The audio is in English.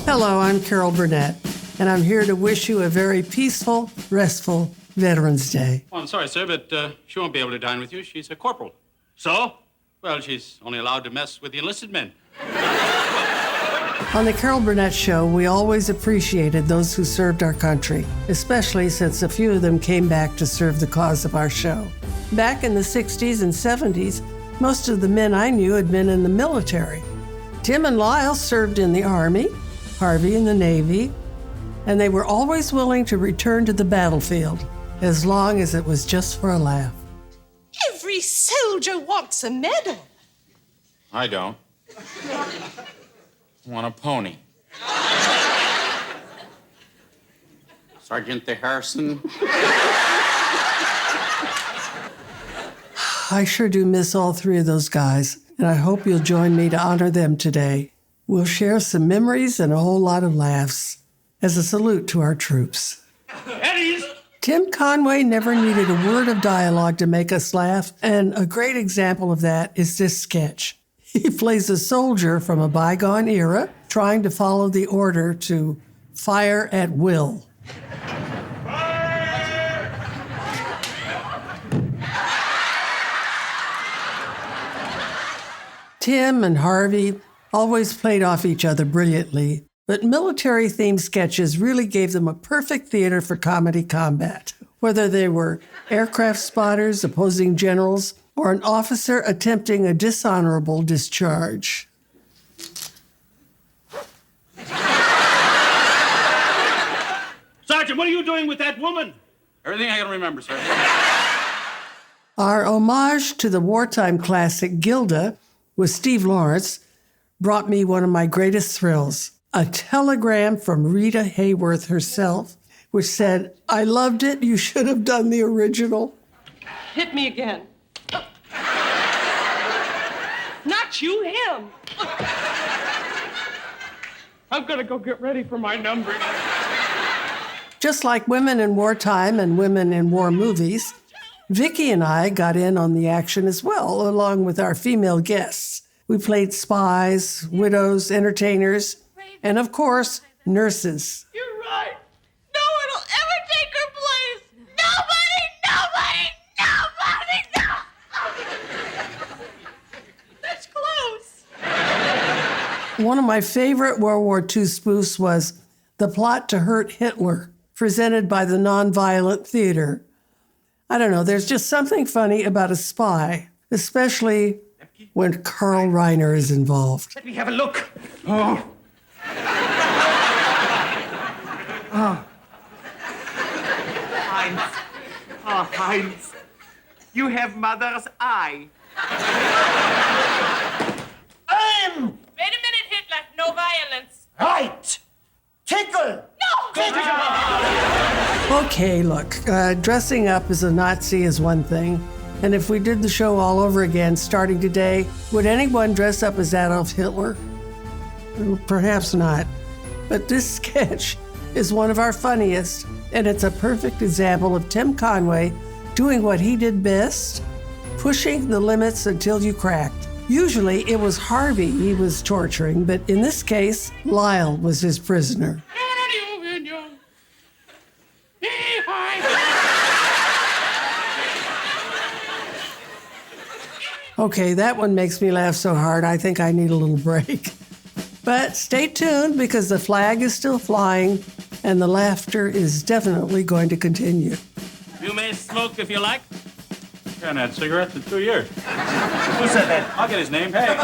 Hello, I'm Carol Burnett, and I'm here to wish you a very peaceful, restful Veterans Day. Well, I'm sorry, sir, but she won't be able to dine with you. She's a corporal. So? Well, she's only allowed to mess with the enlisted men. On the Carol Burnett Show, we always appreciated those who served our country, especially since a few of them came back to serve the cause of our show. Back in the 60s and 70s, most of the men I knew had been in the military. Tim and Lyle served in the Army, Harvey in the Navy, and they were always willing to return to the battlefield, as long as it was just for a laugh. Every soldier wants a medal. I don't. I want a pony. Sergeant De Harrison. I sure do miss all three of those guys, and I hope you'll join me to honor them today. We'll share some memories and a whole lot of laughs as a salute to our troops. Eddie's! Tim Conway never needed a word of dialogue to make us laugh, and a great example of that is this sketch. He plays a soldier from a bygone era trying to follow the order to fire at will. Tim and Harvey always played off each other brilliantly, but military-themed sketches really gave them a perfect theater for comedy combat. Whether they were aircraft spotters opposing generals or an officer attempting a dishonorable discharge. Sergeant, what are you doing with that woman? Everything I can remember, sir. Our homage to the wartime classic Gilda with Steve Lawrence brought me one of my greatest thrills, a telegram from Rita Hayworth herself, which said, "I loved it, you should have done the original." Hit me again. Not you, him. I'm gonna go get ready for my number. Just like women in wartime and women in war movies, Vicki and I got in on the action as well, along with our female guests. We played spies, widows, entertainers, and of course, nurses. You're right. No one will ever take her place. Nobody. That's close. One of my favorite World War II spoofs was The Plot to Hurt Hitler, presented by the Nonviolent Theater. I don't know, there's just something funny about a spy, especially when Carl Reiner is involved. Let me have a look. Oh. Heinz. Oh, Heinz. You have mother's eye. Wait a minute, Hitler. No violence. Right. Tickle. Okay, look, dressing up as a Nazi is one thing, and if we did the show all over again starting today, would anyone dress up as Adolf Hitler? Perhaps not. But this sketch is one of our funniest, and it's a perfect example of Tim Conway doing what he did best, pushing the limits until you cracked. Usually it was Harvey he was torturing, but in this case, Lyle was his prisoner. Okay, that one makes me laugh so hard, I think I need a little break. But stay tuned because the flag is still flying and the laughter is definitely going to continue. You may smoke if you like. I haven't had cigarettes in 2 years. Who said that? I'll get his name. Hey.